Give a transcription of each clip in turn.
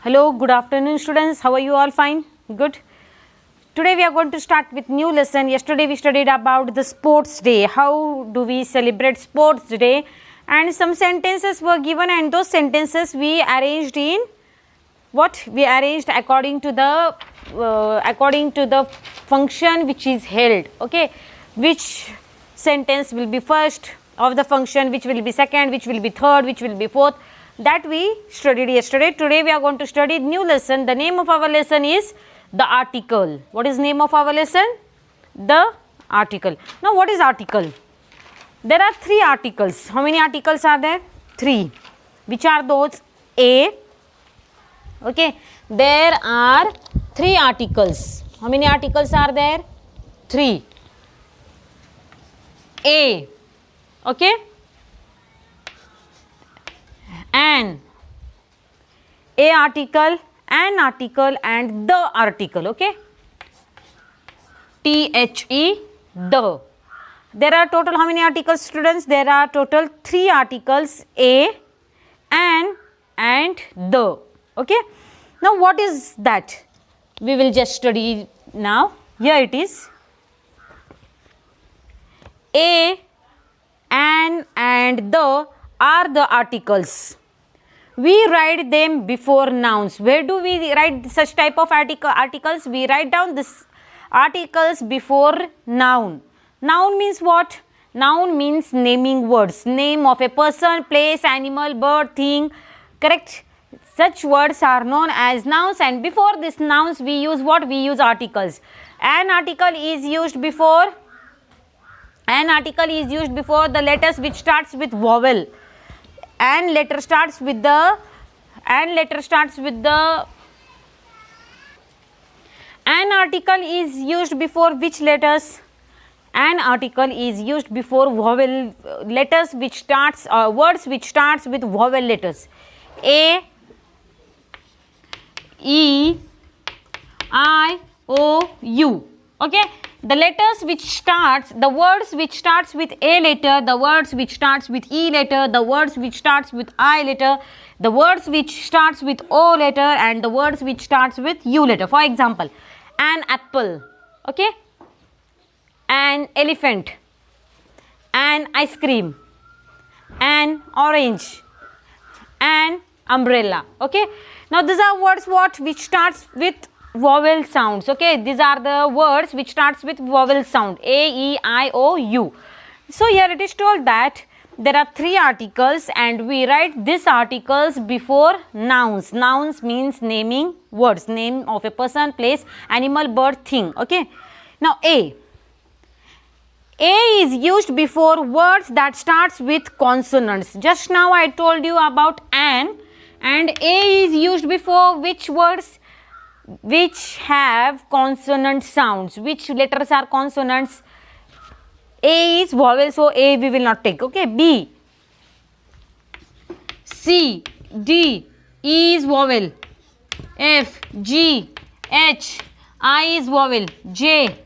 Hello, good afternoon students. How are you all? Fine? Good. Today we are going to start with new lesson. Yesterday we studied about the sports day. How do we celebrate sports day? And some sentences were given, and those sentences we arranged in what? We arranged according to the function which is held. Okay. Which sentence will be first of the function, which will be second, which will be third, which will be fourth. That we studied yesterday. Today we are going to study new lesson. The name of our lesson is the article. What is name of our lesson? The article. Now what is article? There are three articles. How many articles are there? Three. Which are those? A. Okay. There are three articles. How many articles are there? Three. A. Okay. An article, an article, and the article. Okay. THE, the. There are total how many articles, students? There are total three articles: a, an, and the. Okay. Now what is that? We will just study now. Here it is. A, an, and the are the articles. We write them before nouns. Where do we write such type of articles? We write down this articles before noun. Noun means what? Noun means naming words. Name of a person, place, animal, bird, thing. Correct? Such words are known as nouns, and before these nouns we use what? We use articles. An article is used before the letters which starts with vowel. An letter starts with the an article is used before which letters? An article is used before vowel letters which starts words which starts with vowel letters. A, E, I, O, U. Okay. The letters which starts, the words which starts with A letter, the words which starts with E letter, the words which starts with I letter, the words which starts with O letter, and the words which starts with U letter. For example, an apple, okay, an elephant, an ice cream, an orange, an umbrella. Okay. Now these are words what which starts with vowel sounds. Okay, these are the words which starts with vowel sound: A, E, I, O, U. So here it is told that there are three articles, and we write these articles before nouns. Nouns means naming words, name of a person, place, animal, bird, thing. Okay. Now A is used before words that starts with consonants. Just now I told you about an, and A is used before which words? Which have consonant sounds. Which letters are consonants? A is vowel, so A we will not take. Okay. B, C, D, E is vowel. F, G, H, I is vowel. J,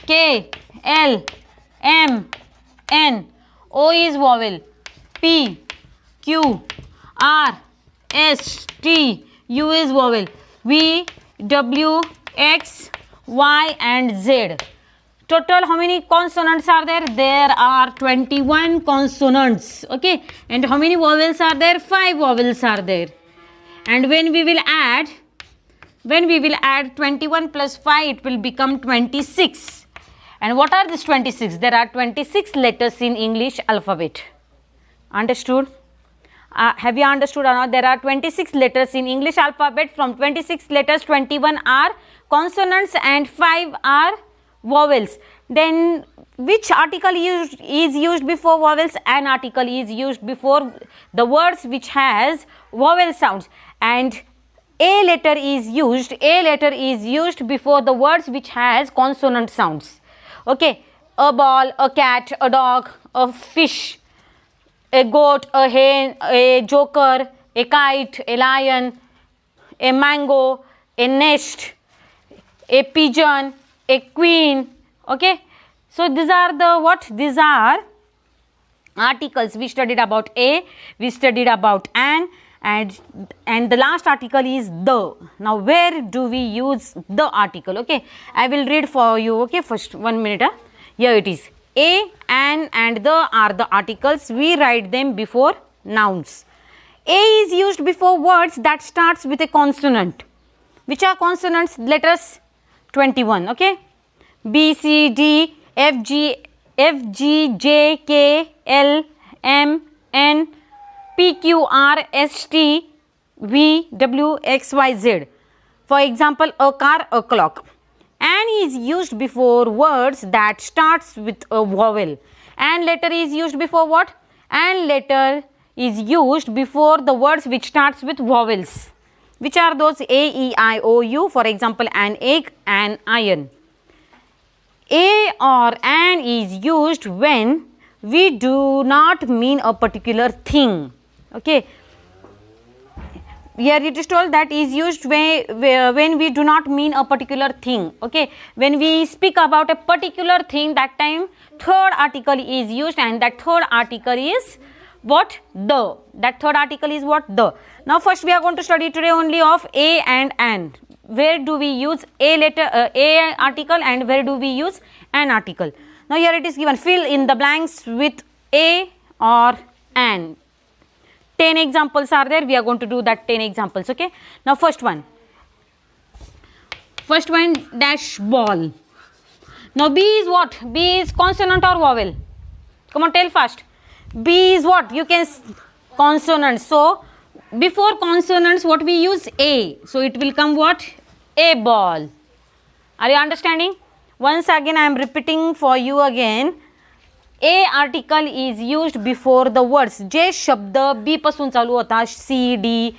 K, L, M, N, O is vowel. P, Q, R, S, T, U is vowel. V, W, X, Y, and Z. Total how many consonants are there? There are 21 consonants. Okay. And how many vowels are there? 5 vowels are there. And when we will add 21 plus 5, it will become 26. And what are these 26? There are 26 letters in English alphabet. Understood? Have you understood or not? There are 26 letters in English alphabet. From 26 letters, 21 are consonants and 5 are vowels. Then which article is used before vowels? An article is used before the words which has vowel sounds, and A letter is used before the words which has consonant sounds. Okay. A ball, a cat, a dog, a fish, a goat, a hen, a joker, a kite, a lion, a mango, a nest, a pigeon, a queen. Okay. So these are the what? These are articles. We studied about A, we studied about an, and the last article is the. Now where do we use the article? Okay, I will read for you. Okay, first 1 minute. Here it is. A, an and the are the articles. We write them before nouns. A is used before words that starts with a consonant. Which are consonants? Let us 21. Okay, B, C, D, F, G, J, K, L, M, N, P, Q, R, S, T, V, W, X, Y, Z. For example, a car, a clock. An is used before words that starts with a vowel. And letter is used before what? And letter is used before the words which starts with vowels. Which are those? A, E, I, O, U. For example, an egg, an iron. A or an is used when we do not mean a particular thing. Okay, here it is told that is used when we do not mean a particular thing. Okay, when we speak about a particular thing, that time third article is used, and that third article is what? The. That third article is what? The. Now first we are going to study today only of a and an. Where do we use a letter, a article, and where do we use an article? Now here it is given, fill in the blanks with a or an. 10 examples are there. We are going to do that 10 examples. Okay, now first one dash ball. Now B is what? B is consonant or vowel? Come on, tell fast. B is what? You can consonant. So before consonants what we use? A. So it will come what? A ball. Are you understanding? Once again I am repeating for you again. A article is used before the words. जे शब्द B पासून चालू होतात, C, D,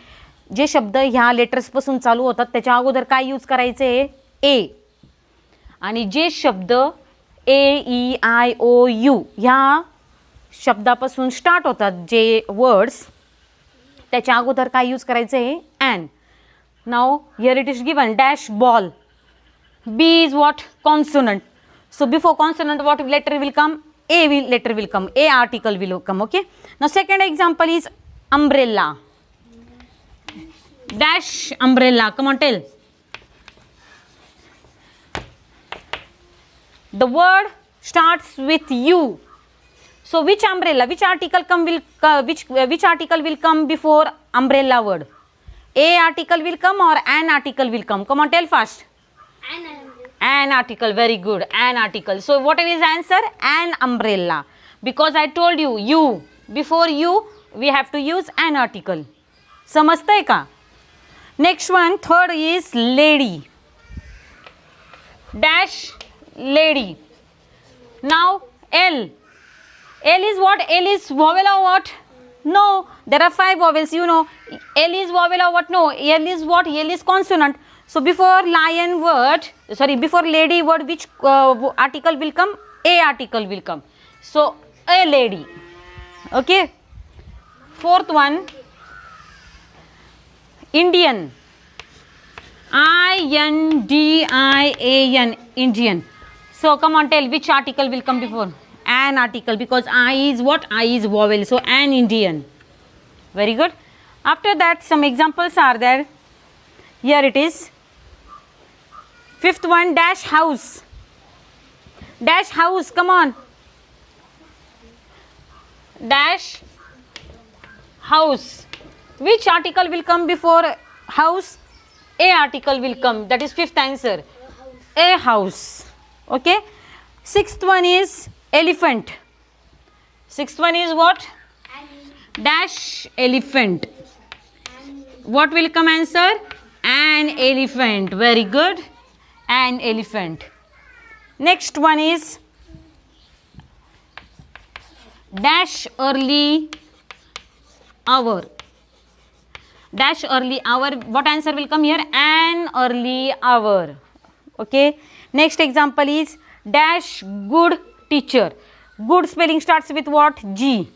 जे शब्द ह्या letters पासून चालू होतात त्याच्या अगोदर काय यूज करायचे? A. आणि जे शब्द A, E, I, O, U ह्या शब्दापासून स्टार्ट होतात, जे वर्ड्स, त्याच्या अगोदर काय यूज करायचे? An. Now here it is given dash ball. B is what? Consonant. So before consonant what letter will come? Letter will come. A article will come. Okay. Now second example is umbrella. Dash umbrella. Come on, tell. The word starts with U. So which umbrella? Which article will come before umbrella word? A article will come or an article will come? Come on, tell fast. An article. Very good. An article. So what is answer? An umbrella. Because I told you, you. Before you, we have to use an article. समझते का? Next one, third is lady. Dash lady. Now L. L is what? L is vowel or what? No. There are 5 vowels, you know. L is vowel or what? No. L is what? L is consonant. So before lion word, before lady word, which article will come? A article will come. So a lady. Okay. Fourth one, Indian. I-N-D-I-A-N. Indian. So come on, tell which article will come before? An article, because I is what? I is vowel. So an Indian. Very good. After that, some examples are there. Here it is. Fifth one, dash house. Dash house, come on. Dash house. Which article will come before house? A article will come. That is fifth answer. A house. Okay. Sixth one is elephant. Sixth one is what? Dash elephant. What will come answer? An elephant. Very good. An elephant. Next one is dash early hour. Dash early hour. What answer will come here? An early hour. Okay. Next example is dash good teacher. Good spelling starts with what? G.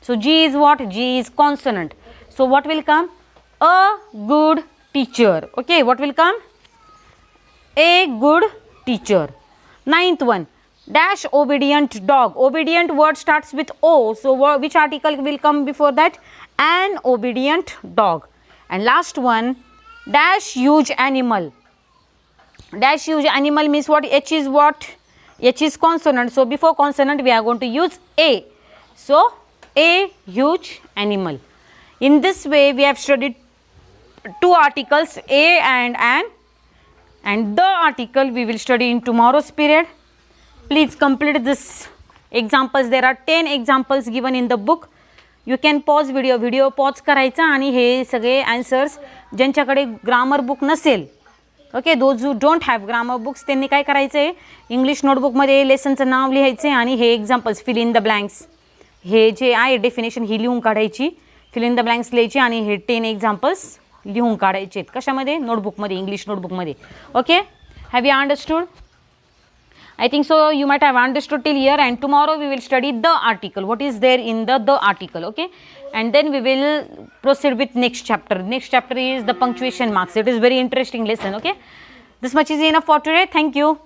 So G is what? G is consonant. So what will come? A good teacher. Okay. What will come? A good teacher. Ninth one, dash obedient dog. Obedient word starts with O. So which article will come before that? an obedient dog. And last one, dash huge animal. Dash huge animal means what? H is what? H is consonant. So before consonant we are going to use A. So a huge animal. In this way we have studied two articles, a and an, and the article we will study in tomorrow's period. Please complete this examples. There are 10 examples given in the book. You can pause video pause करायचा आणि हे सगळे answers ज्यांच्याकडे grammar book नसेल, okay, those who don't have grammar books, त्यांनी काय करायचं आहे, English नोटबुकमध्ये लेसनचं नाव लिहायचं आणि हे examples fill in the blanks, हे जे आहे डेफिनेशन ही लिहून काढायची, फिल इन द ब्लँक्स लिहायची आणि हे 10 एक्झाम्पल्स लिहून काढायचे आहेत. कशामध्ये? नोटबुकमध्ये, इंग्लिश नोटबुकमध्ये. Okay, have you understood? I think so you might have understood till here, and tomorrow we will study the article, what is there in the article, okay, and then we will proceed with next chapter. Next chapter is the punctuation marks. It is very interesting lesson, okay. This much is enough for today. Thank you.